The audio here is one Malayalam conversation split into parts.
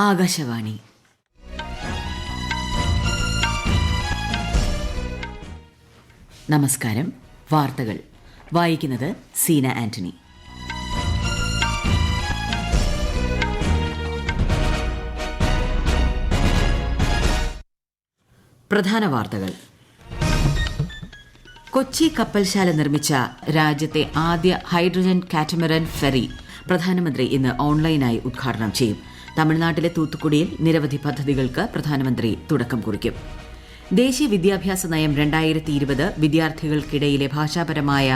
ആകാശവാണി. നമസ്കാരം. വാർത്തകൾ വായിക്കുന്നത് സീന ആന്റണി. പ്രധാന വാർത്തകൾ. കൊച്ചി കപ്പൽശാല നിർമ്മിച്ച രാജ്യത്തെ ആദ്യ ഹൈഡ്രജൻ കാറ്റമറൻ ഫെറി പ്രധാനമന്ത്രി ഇന്ന് ഓൺലൈനായി ഉദ്ഘാടനം ചെയ്യും. തമിഴ്നാട്ടിലെ തൂത്തുക്കുടിയിൽ നിരവധി പദ്ധതികൾക്ക് പ്രധാനമന്ത്രി തുടക്കം കുറിക്കും. ദേശീയ വിദ്യാഭ്യാസ നയം 2020 വിദ്യാർത്ഥികൾക്കിടയിലെ ഭാഷാപരമായ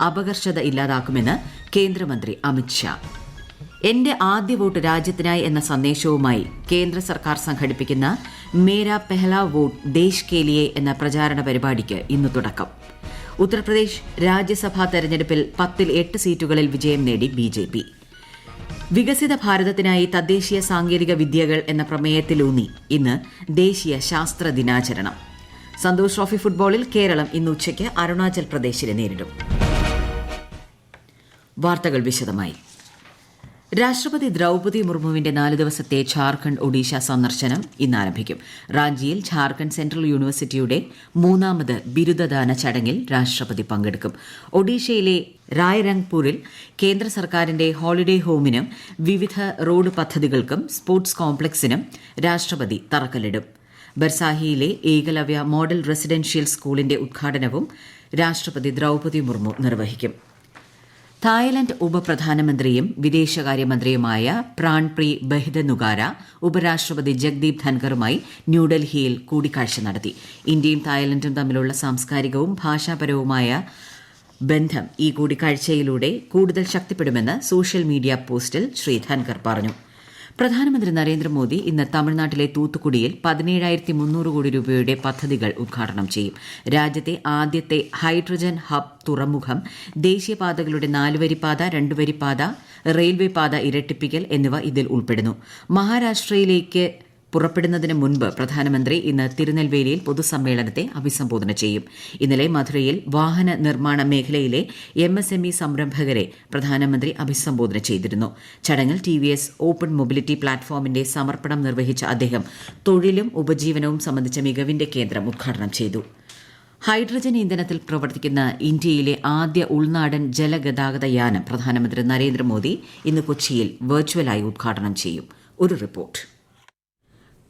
അപകർഷത ഇല്ലാതാക്കുമെന്ന് കേന്ദ്രമന്ത്രി അമിത്ഷാ. എന്റെ ആദ്യ വോട്ട് രാജ്യത്തിനായി എന്ന സന്ദേശവുമായി കേന്ദ്ര സർക്കാർ സംഘടിപ്പിക്കുന്ന മേരാ പെഹ്ലാ വോട്ട് ദേശ് കെ ലിയെ എന്ന പ്രചാരണ പരിപാടിക്ക് ഇന്ന് തുടക്കം. ഉത്തർപ്രദേശ് രാജ്യസഭാ തെരഞ്ഞെടുപ്പിൽ 10ൽ 8 സീറ്റുകളിൽ വിജയം നേടി ബിജെപി. വികസിത ഭാരതത്തിനായി തദ്ദേശീയ സാങ്കേതിക വിദ്യകൾ എന്ന പ്രമേയത്തിലൂന്നി ഇന്ന് ദേശീയ ശാസ്ത്ര ദിനാചരണം. സന്തോഷ് ട്രോഫി ഫുട്ബോളിൽ കേരളം ഇന്ന് ഉച്ചയ്ക്ക് അരുണാചൽ പ്രദേശിനെ നേരിടും. വാർത്തകൾ വിശദമായി. രാഷ്ട്രപതി ദ്രൌപദി മുർമുവിന്റെ 4 ദിവസത്തെ ഝാർഖണ്ഡ് ഒഡീഷ സന്ദർശനം ഇന്ന് ആരംഭിക്കും. റാഞ്ചിയിൽ ഝാർഖണ്ഡ് സെൻട്രൽ യൂണിവേഴ്സിറ്റിയുടെ 3ാമത് ബിരുദദാന ചടങ്ങിൽ രാഷ്ട്രപതി പങ്കെടുക്കും. ഒഡീഷയിലെ റായ്രംഗ്പൂരിൽ കേന്ദ്ര സർക്കാരിന്റെ ഹോളിഡേ ഹോമിനും വിവിധ റോഡ് പദ്ധതികൾക്കും സ്പോർട്സ് കോംപ്ലക്സിനും രാഷ്ട്രപതി തറക്കല്ലിടും. ബർസാഹിയിലെ ഏകലവ്യ മോഡൽ റെസിഡൻഷ്യൽ സ്കൂളിന്റെ ഉദ്ഘാടനവും രാഷ്ട്രപതി ദ്രൌപദി മുർമു നിർവഹിക്കും. തായ്ലൻഡ് ഉപപ്രധാനമന്ത്രിയും വിദേശകാര്യമന്ത്രിയുമായ പ്രാൺപ്രി ബഹിദനുഗാര ഉപരാഷ്ട്രപതി ജഗ്ദീപ് ധൻഖറുമായി ന്യൂഡൽഹിയിൽ കൂടിക്കാഴ്ച നടത്തി. ഇന്ത്യയും തായ്ലൻഡും തമ്മിലുള്ള സാംസ്കാരികവും ഭാഷാപരവുമായ ബന്ധം ഈ കൂടിക്കാഴ്ചയിലൂടെ കൂടുതൽ ശക്തിപ്പെടുമെന്ന് സോഷ്യൽ മീഡിയ പോസ്റ്റിൽ ശ്രീ ധൻഖർ പറഞ്ഞു. പ്രധാനമന്ത്രി നരേന്ദ്രമോദി ഇന്ന് തമിഴ്നാട്ടിലെ തൂത്തുക്കുടിയിൽ 17,300 കോടി രൂപയുടെ പദ്ധതികൾ ഉദ്ഘാടനം ചെയ്യും. രാജ്യത്തെ ആദ്യത്തെ ഹൈഡ്രജൻ ഹബ് തുറമുഖം, ദേശീയപാതകളുടെ 4-വരിപ്പാത, 2-വരിപ്പാത, റെയിൽവേ പാത ഇരട്ടിപ്പിക്കൽ എന്നിവ ഇതിൽ ഉൾപ്പെടുന്നു. മഹാരാഷ്ട്രയിലേക്ക് പുറപ്പെടുന്നതിന് മുൻപ് പ്രധാനമന്ത്രി ഇന്ന് തിരുനെൽവേലിയിൽ പൊതുസമ്മേളനത്തെ അഭിസംബോധന ചെയ്യും. ഇന്നലെ മധുരയിൽ വാഹന നിർമ്മാണ മേഖലയിലെ MSME സംരംഭകരെ പ്രധാനമന്ത്രി അഭിസംബോധന ചെയ്തിരുന്നു. ചടങ്ങിൽ TVS ഓപ്പൺ മൊബിലിറ്റി പ്ലാറ്റ്ഫോമിന്റെ സമർപ്പണം നിർവഹിച്ച അദ്ദേഹം തൊഴിലും ഉപജീവനവും സംബന്ധിച്ച മികവിന്റെ കേന്ദ്രം ഉദ്ഘാടനം ചെയ്തു. ഹൈഡ്രജൻ ഇന്ധനത്തിൽ പ്രവർത്തിക്കുന്ന ഇന്ത്യയിലെ ആദ്യ ഉൾനാടൻ ജലഗതാഗത യാനം പ്രധാനമന്ത്രി നരേന്ദ്രമോദി ഇന്ന് കൊച്ചിയിൽ വെർച്വലായി ഉദ്ഘാടനം ചെയ്യും. ഒരു റിപ്പോർട്ട്.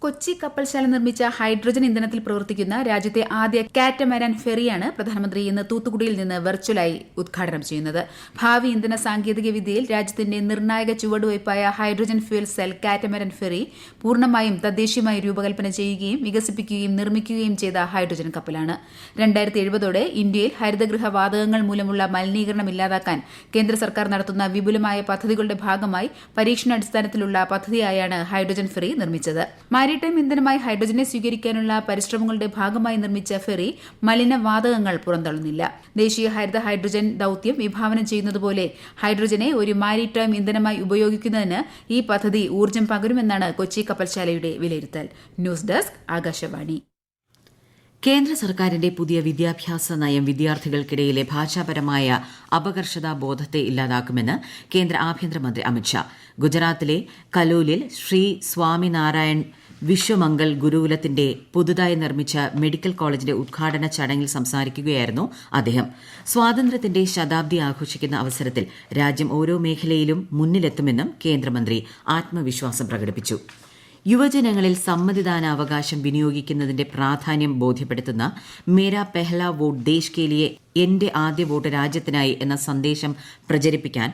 കൊച്ചി കപ്പൽശാല നിർമ്മിച്ച ഹൈഡ്രജൻ ഇന്ധനത്തിൽ പ്രവർത്തിക്കുന്ന രാജ്യത്തെ ആദ്യ കാറ്റമരാൻ ഫെറിയാണ് പ്രധാനമന്ത്രി ഇന്ന് തൂത്തുക്കുടിയിൽ നിന്ന് വെർച്വലായി ഉദ്ഘാടനം ചെയ്യുന്നത്. ഭാവി ഇന്ധന സാങ്കേതിക വിദ്യയിൽ രാജ്യത്തിന്റെ നിർണായക ചുവടുവയ്പായ hydrogen fuel cell catamaran ferry പൂർണ്ണമായും തദ്ദേശീയമായി രൂപകൽപ്പന ചെയ്യുകയും വികസിപ്പിക്കുകയും നിർമ്മിക്കുകയും ചെയ്ത ഹൈഡ്രജൻ കപ്പലാണ്. 2070 ഇന്ത്യയിൽ ഹരിതഗൃഹ വാതകങ്ങൾ മൂലമുള്ള മലിനീകരണം ഇല്ലാതാക്കാൻ കേന്ദ്ര സർക്കാർ നടത്തുന്ന വിപുലമായ പദ്ധതികളുടെ ഭാഗമായി പരീക്ഷണാടിസ്ഥാനത്തിലുള്ള പദ്ധതിയായാണ് ഹൈഡ്രജൻ ഫെറി നിർമ്മിച്ചത്. മാരിടൈം ഇന്ധനമായി ഹൈഡ്രജനെ സ്വീകരിക്കാനുള്ള പരിശ്രമങ്ങളുടെ ഭാഗമായി നിർമ്മിച്ച ഫെറി മലിനവാതകങ്ങൾ പുറന്തള്ളുന്നില്ല. ദേശീയ ഹരിത ഹൈഡ്രജൻ ദൌത്യം വിഭാവനം ചെയ്യുന്നതുപോലെ ഹൈഡ്രജനെ ഒരു മാരിടൈം ഇന്ധനമായി ഉപയോഗിക്കുന്നതിന് ഈ പദ്ധതി ഊർജ്ജം പകരുമെന്നാണ് കൊച്ചി കപ്പൽശാലയുടെ വിലയിരുത്തൽ. News desk, Akashvani. കേന്ദ്ര സർക്കാരിന്റെ പുതിയ വിദ്യാഭ്യാസ നയം വിദ്യാർത്ഥികൾക്കിടയിലെ ഭാഷാപരമായ അപകർഷതാ ബോധത്തെ ഇല്ലാതാക്കുമെന്ന് കേന്ദ്ര ആഭ്യന്തരമന്ത്രി അമിത്ഷാ. ഗുജറാത്തിലെ കലോലിൽ ശ്രീ സ്വാമിനാരായൺ വിശ്വമംഗൽ ഗുരുകുലത്തിന്റെ പുതുതായി നിർമ്മിച്ച മെഡിക്കൽ കോളേജിന്റെ ഉദ്ഘാടന ചടങ്ങിൽ സംസാരിക്കുകയായിരുന്നു അദ്ദേഹം. സ്വാതന്ത്ര്യത്തിന്റെ ശതാബ്ദി ആഘോഷിക്കുന്ന അവസരത്തിൽ രാജ്യം ഓരോ മേഖലയിലും മുന്നിലെത്തുമെന്നും കേന്ദ്രമന്ത്രി ആത്മവിശ്വാസം പ്രകടിപ്പിച്ചു. യുവജനങ്ങളിൽ സമ്മതിദാനാവകാശം വിനിയോഗിക്കുന്നതിന്റെ പ്രാധാന്യം ബോധ്യപ്പെടുത്തുന്ന മേരാ പെഹ്ലാ വോട്ട് ദേശ് കെ ലിയെ എന്റെ ആദ്യ വോട്ട് രാജ്യത്തിനായി എന്ന സന്ദേശം പ്രചരിപ്പിക്കാൻ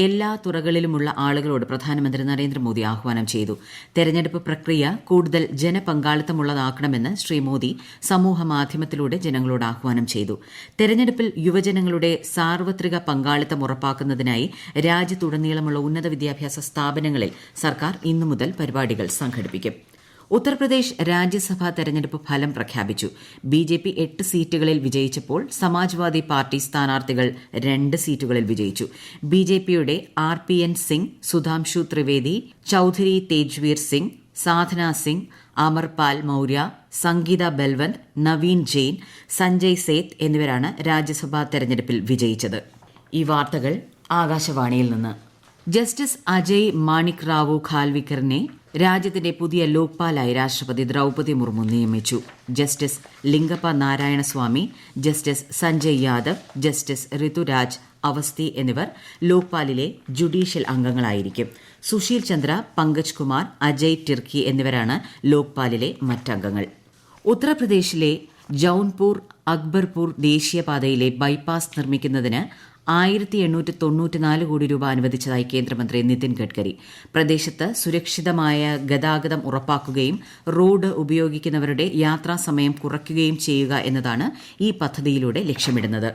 എല്ലാ തുറകളിലുമുള്ള ആളുകളോട് പ്രധാനമന്ത്രി നരേന്ദ്രമോദി ആഹ്വാനം ചെയ്തു. തെരഞ്ഞെടുപ്പ് പ്രക്രിയ കൂടുതൽ ജനപങ്കാളിത്തമുള്ളതാക്കണമെന്ന് ശ്രീ മോദി സമൂഹമാധ്യമത്തിലൂടെ ജനങ്ങളോട് ആഹ്വാനം ചെയ്തു. തെരഞ്ഞെടുപ്പിൽ യുവജനങ്ങളുടെ സാർവത്രിക പങ്കാളിത്തം ഉറപ്പാക്കുന്നതിനായി രാജ്യത്തുടനീളമുള്ള ഉന്നത വിദ്യാഭ്യാസ സ്ഥാപനങ്ങളിൽ സർക്കാർ ഇന്നു മുതൽ പരിപാടികൾ സംഘടിപ്പിക്കും. ഉത്തർപ്രദേശ് രാജ്യസഭാ തെരഞ്ഞെടുപ്പ് ഫലം പ്രഖ്യാപിച്ചു. ബിജെപി 8 സീറ്റുകളിൽ വിജയിച്ചപ്പോൾ സമാജ്വാദി പാർട്ടി സ്ഥാനാർത്ഥികൾ 2 സീറ്റുകളിൽ വിജയിച്ചു. ബിജെപിയുടെ RPN സിംഗ്, സുധാംശു ത്രിവേദി, ചൌധരി തേജ്വീർ സിംഗ്, സാധന സിംഗ്, അമർപാൽ മൌര്യ, സംഗീത ബൽവന്ത്, നവീൻ ജെയിൻ, സഞ്ജയ് സേത്ത് എന്നിവരാണ് രാജ്യസഭാ തെരഞ്ഞെടുപ്പിൽ വിജയിച്ചത്. ഈ വാർത്തകൾ ആകാശവാണിയിൽ നിന്ന്. ജസ്റ്റിസ് അജയ് മാണിക് റാവു ഖാൽവിക്കറിനെ രാജ്യത്തിന്റെ പുതിയ ലോക്പാലായി രാഷ്ട്രപതി ദ്രൌപദി മുർമു നിയമിച്ചു. Justice Lingappa Narayanaswamy, justice Sanjay Yadav, justice Rituraj Awasthi എന്നിവർ ലോക്പാലിലെ ജുഡീഷ്യൽ അംഗങ്ങളായിരിക്കും. സുശീൽ ചന്ദ്ര, പങ്കജ് കുമാർ, അജയ് ടിർക്കി എന്നിവരാണ് ലോക്പാലിലെ മറ്റംഗങ്ങൾ. ഉത്തർപ്രദേശിലെ ജൌൻപൂർ അക്ബർപൂർ ദേശീയപാതയിലെ ബൈപ്പാസ് നിർമ്മിക്കുന്നതിന് 1894 കോടി രൂപ അനുവദിച്ചതായി കേന്ദ്രമന്ത്രി നിതിൻ ഗഡ്കരി. പ്രദേശത്ത് സുരക്ഷിതമായ ഗതാഗതം ഉറപ്പാക്കുകയും റോഡ് ഉപയോഗിക്കുന്നവരുടെ യാത്രാസമയം കുറയ്ക്കുകയും ചെയ്യുക എന്നതാണ് ഈ പദ്ധതിയിലൂടെ ലക്ഷ്യമിടുന്നത്.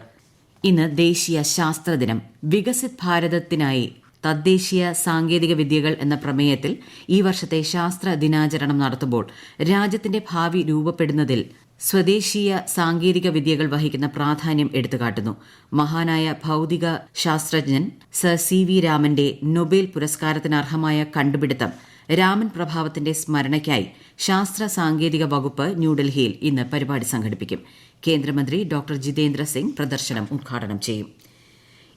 ഇന്ന് ദേശീയ ശാസ്ത്രദിനം. വികസിത് ഭാരതത്തിനായി തദ്ദേശീയ സാങ്കേതിക വിദ്യകൾ എന്ന പ്രമേയത്തിൽ ഈ വർഷത്തെ ശാസ്ത്ര ദിനാചരണം നടത്തുമ്പോൾ രാജ്യത്തിന്റെ ഭാവി രൂപപ്പെടുന്നതിൽ സ്വദേശീയ സാങ്കേതിക വിദ്യകൾ വഹിക്കുന്ന പ്രാധാന്യം എടുത്തുകാട്ടുന്നു. മഹാനായ ഭൌതിക ശാസ്ത്രജ്ഞൻ സർ CV രാമന്റെ നൊബേൽ പുരസ്കാരത്തിന് അർഹമായ കണ്ടുപിടുത്തം രാമൻ പ്രഭാവത്തിന്റെ സ്മരണയ്ക്കായി ശാസ്ത്ര സാങ്കേതിക വകുപ്പ് ന്യൂഡൽഹിയിൽ ഇന്ന് പരിപാടി സംഘടിപ്പിക്കും. കേന്ദ്രമന്ത്രി ഡോക്ടർ ജിതേന്ദ്ര സിംഗ് പ്രദർശനം ഉദ്ഘാടനം ചെയ്യും.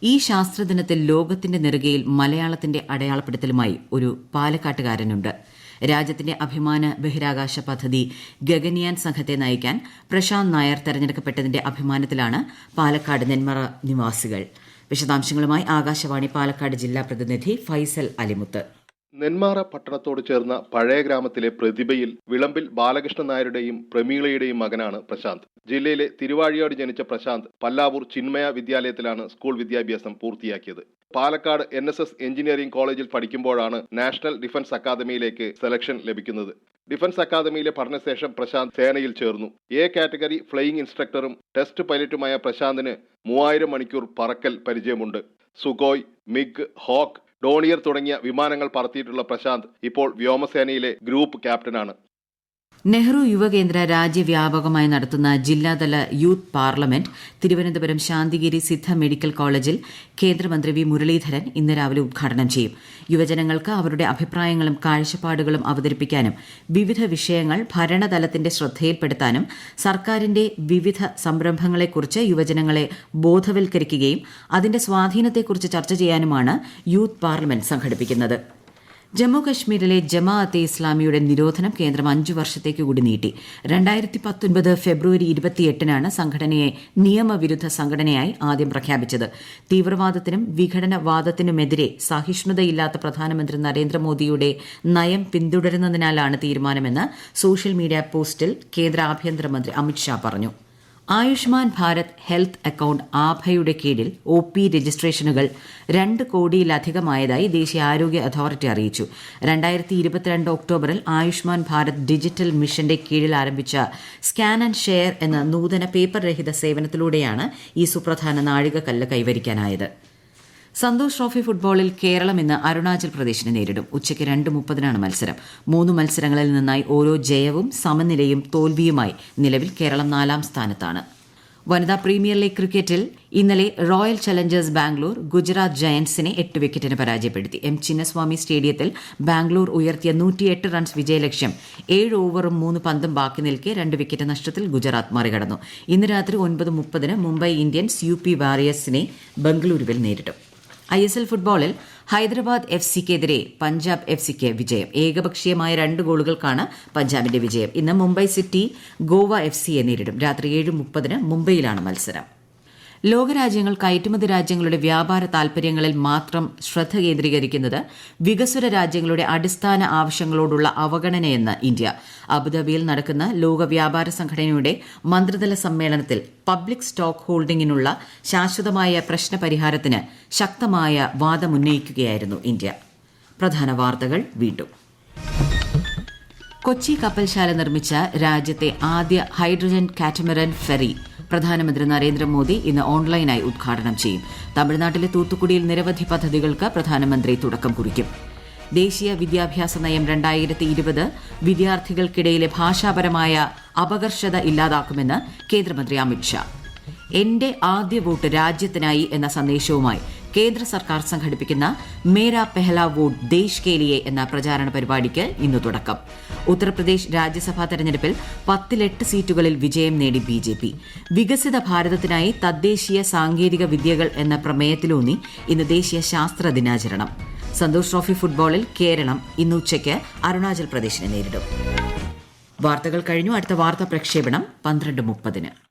ഈ ശാസ്ത്രദിനത്തിൽ ലോകത്തിന്റെ നെറുകയിൽ മലയാളത്തിന്റെ അടയാളപ്പെടുത്തലുമായി ഒരു പാലക്കാട്ടുകാരനുണ്ട്. രാജ്യത്തിന്റെ അഭിമാന ബഹിരാകാശ പദ്ധതി ഗഗൻയാൻ സംഘത്തെ നയിക്കാൻ പ്രശാന്ത് നായർ തെരഞ്ഞെടുക്കപ്പെട്ടതിന്റെ അഭിമാനത്തിലാണ് പാലക്കാട് നെന്മറ നിവാസികൾ. വിശദാംശങ്ങളുമായി ആകാശവാണി പാലക്കാട് ജില്ലാ പ്രതിനിധി ഫൈസൽ അലിമുത്ത്. നെന്മാറ പട്ടണത്തോട് ചേർന്ന പഴയ ഗ്രാമത്തിലെ പ്രതിഭയിൽ വിളമ്പിൽ ബാലകൃഷ്ണൻ നായരുടെയും പ്രമീളയുടെയും മകനാണ് പ്രശാന്ത്. ജില്ലയിലെ തിരുവാഴിയോട് ജനിച്ച പ്രശാന്ത് പല്ലാവൂർ ചിന്മയ വിദ്യാലയത്തിലാണ് സ്കൂൾ വിദ്യാഭ്യാസം പൂർത്തിയാക്കിയത്. പാലക്കാട് NSS എഞ്ചിനീയറിംഗ് കോളേജിൽ പഠിക്കുമ്പോഴാണ് നാഷണൽ ഡിഫൻസ് അക്കാദമിയിലേക്ക് സെലക്ഷൻ ലഭിക്കുന്നത്. ഡിഫൻസ് അക്കാദമിയിലെ പഠനശേഷം പ്രശാന്ത് സേനയിൽ ചേർന്നു. A കാറ്റഗറി ഫ്ലൈയിംഗ് ഇൻസ്ട്രക്ടറും ടെസ്റ്റ് പൈലറ്റുമായ പ്രശാന്തിന് 3000 മണിക്കൂർ പറക്കൽ പരിചയമുണ്ട്. സുഖോയ്, മിഗ്, ഹോക്ക്, ഡോണിയർ തുടങ്ങിയ വിമാനങ്ങൾ പറത്തിയിട്ടുള്ള പ്രശാന്ത് ഇപ്പോൾ വ്യോമസേനയിലെ ഗ്രൂപ്പ് ക്യാപ്റ്റനാണ്. നെഹ്റു യുവകേന്ദ്ര രാജ്യവ്യാപകമായി നടത്തുന്ന ജില്ലാതല youth parliament Thiruvananthapuram Santhigiri Siddha medical കോളേജിൽ കേന്ദ്രമന്ത്രി വി മുരളീധരൻ ഇന്ന് രാവിലെ ഉദ്ഘാടനം ചെയ്യും. യുവജനങ്ങൾക്ക് അവരുടെ അഭിപ്രായങ്ങളും കാഴ്ചപ്പാടുകളും അവതരിപ്പിക്കാനും വിവിധ വിഷയങ്ങൾ ഭരണതലത്തിന്റെ ശ്രദ്ധയിൽപ്പെടുത്താനും സർക്കാരിന്റെ വിവിധ സംരംഭങ്ങളെക്കുറിച്ച് യുവജനങ്ങളെ ബോധവൽക്കരിക്കുകയും അതിന്റെ സ്വാധീനത്തെക്കുറിച്ച് ചർച്ച ചെയ്യാനുമാണ് യൂത്ത് പാർലമെന്റ് സംഘടിപ്പിക്കുന്നത്. ജമ്മു കശ്മീരിലെ ജമാഅത്തെ ഇസ്ലാമിയുടെ നിരോധനം കേന്ദ്രം 5 വർഷത്തേക്ക് കൂടി നീട്ടി. 2019 ഫെബ്രുവരി 28-നാണ് സംഘടനയെ നിയമവിരുദ്ധ സംഘടനയായി ആദ്യം പ്രഖ്യാപിച്ചത്. തീവ്രവാദത്തിനും വിഘടനവാദത്തിനുമെതിരെ സഹിഷ്ണുതയില്ലാത്ത പ്രധാനമന്ത്രി നരേന്ദ്രമോദിയുടെ നയം പിന്തുടരുന്നതിനാലാണ് തീരുമാനമെന്ന് സോഷ്യൽ മീഡിയ പോസ്റ്റിൽ കേന്ദ്ര ആഭ്യന്തരമന്ത്രി അമിത്ഷാ പറഞ്ഞു. ആയുഷ്മാൻ ഭാരത് ഹെൽത്ത് അക്കൌണ്ട് ആഭയുടെ കീഴിൽ OP രജിസ്ട്രേഷനുകൾ 2 കോടിയിലധികമായതായി ദേശീയ ആരോഗ്യ അതോറിറ്റി അറിയിച്ചു. 2022 ഒക്ടോബറിൽ ആയുഷ്മാൻ ഭാരത് ഡിജിറ്റൽ മിഷന്റെ കീഴിൽ ആരംഭിച്ച സ്കാൻ ആൻഡ് ഷെയർ എന്ന നൂതന പേപ്പർ രഹിത സേവനത്തിലൂടെയാണ് ഈ സുപ്രധാന നാഴികക്കല്ല് കൈവരിക്കാനായത്. സന്തോഷ് ട്രോഫി ഫുട്ബോളിൽ കേരളം ഇന്ന് അരുണാചൽ പ്രദേശിനെ നേരിടും. ഉച്ചയ്ക്ക് 2:30-നാണ് മത്സരം. 3 മത്സരങ്ങളിൽ നിന്നായി ഓരോ ജയവും സമനിലയും തോൽവിയുമായി നിലവിൽ കേരളം 4ാം സ്ഥാനത്താണ്. വനിതാ പ്രീമിയർ ലീഗ് ക്രിക്കറ്റിൽ ഇന്നലെ റോയൽ ചലഞ്ചേഴ്സ് ബാംഗ്ലൂർ ഗുജറാത്ത് ജയന്റ്സിനെ 8 വിക്കറ്റിന് പരാജയപ്പെടുത്തി. ചിന്നസ്വാമി സ്റ്റേഡിയത്തിൽ ബാംഗ്ലൂർ ഉയർത്തിയ 108 റൺസ് വിജയലക്ഷ്യം 7 ഓവറും 3 പന്തും ബാക്കി നിൽക്കെ 2 വിക്കറ്റ് നഷ്ടത്തിൽ ഗുജറാത്ത് മറികടന്നു. ഇന്ന് രാത്രി 9:30-ന് മുംബൈ ഇന്ത്യൻസ് UP വാരിയേഴ്സിനെ ബംഗളൂരുവിൽ നേരിടും. ISL ഫുട്ബോളിൽ ഹൈദരാബാദ് FCക്കെതിരെ പഞ്ചാബ് FCക്ക് വിജയം. ഏകപക്ഷീയമായ 2 ഗോളുകൾക്കാണ് പഞ്ചാബിന്റെ വിജയം. ഇന്ന് മുംബൈ സിറ്റി ഗോവ FCയെ നേരിടും. രാത്രി 7:30-ന് മുംബൈയിലാണ് മത്സരം. ലോകരാജ്യങ്ങൾ കയറ്റുമതി രാജ്യങ്ങളുടെ വ്യാപാര താൽപര്യങ്ങളിൽ മാത്രം ശ്രദ്ധ കേന്ദ്രീകരിക്കുന്നത് വികസ്വര രാജ്യങ്ങളുടെ അടിസ്ഥാന ആവശ്യങ്ങളോടുള്ള അവഗണനയെന്ന് ഇന്ത്യ. അബുദാബിയിൽ നടക്കുന്ന ലോക വ്യാപാര സംഘടനയുടെ മന്ത്രിതല സമ്മേളനത്തിൽ പബ്ലിക് സ്റ്റോക്ക് ഹോൾഡിംഗിനുള്ള ശാശ്വതമായ പ്രശ്നപരിഹാരത്തിന് ശക്തമായ വാദമുന്നയിക്കുകയായിരുന്നു ഇന്ത്യ. പ്രധാന വാർത്തകൾ വീണ്ടും. കൊച്ചി കപ്പൽശാല നിർമ്മിച്ച രാജ്യത്തെ ആദ്യ ഹൈഡ്രജൻ കാറ്റമറൻ ഫെറി പ്രധാനമന്ത്രി നരേന്ദ്രമോദി ഇന്ന് ഓൺലൈനായി ഉദ്ഘാടനം ചെയ്യും. തമിഴ്നാട്ടിലെ തൂത്തുക്കുടിയിൽ നിരവധി പദ്ധതികൾക്ക് പ്രധാനമന്ത്രി തുടക്കം കുറിക്കും. ദേശീയ വിദ്യാഭ്യാസ നയം 2020 വിദ്യാർത്ഥികൾക്കിടയിലെ ഭാഷാപരമായ അപകർഷത ഇല്ലാതാക്കുമെന്ന് കേന്ദ്രമന്ത്രി അമിത്ഷാ. എന്റെ ആദ്യ വോട്ട് രാജ്യത്തിനായി എന്ന സന്ദേശവുമായി കേന്ദ്ര സർക്കാർ സംഘടിപ്പിക്കുന്ന മേരാ പെഹ്ല വോട്ട് ദേശ് കെ ലിയെ എന്ന പ്രചാരണ പരിപാടിക്ക് ഇന്ന് തുടക്കം. ഉത്തർപ്രദേശ് രാജ്യസഭാ തെരഞ്ഞെടുപ്പിൽ 10-8 സീറ്റുകളിൽ വിജയം നേടി BJP. വികസിത ഭാരതത്തിനായി തദ്ദേശീയ സാങ്കേതിക വിദ്യകൾ എന്ന പ്രമേയത്തിലൂന്നി ഇന്ന് ദേശീയ ശാസ്ത്ര ദിനാചരണം. സന്തോഷ് ട്രോഫി ഫുട്ബോളിൽ കേരളം ഇന്ന് ഉച്ചയ്ക്ക് അരുണാചൽ പ്രദേശിനെ നേരിടും. വാർത്തകൾ കഴിഞ്ഞു. അടുത്ത വാർത്താ പ്രക്ഷേപണം 12:30.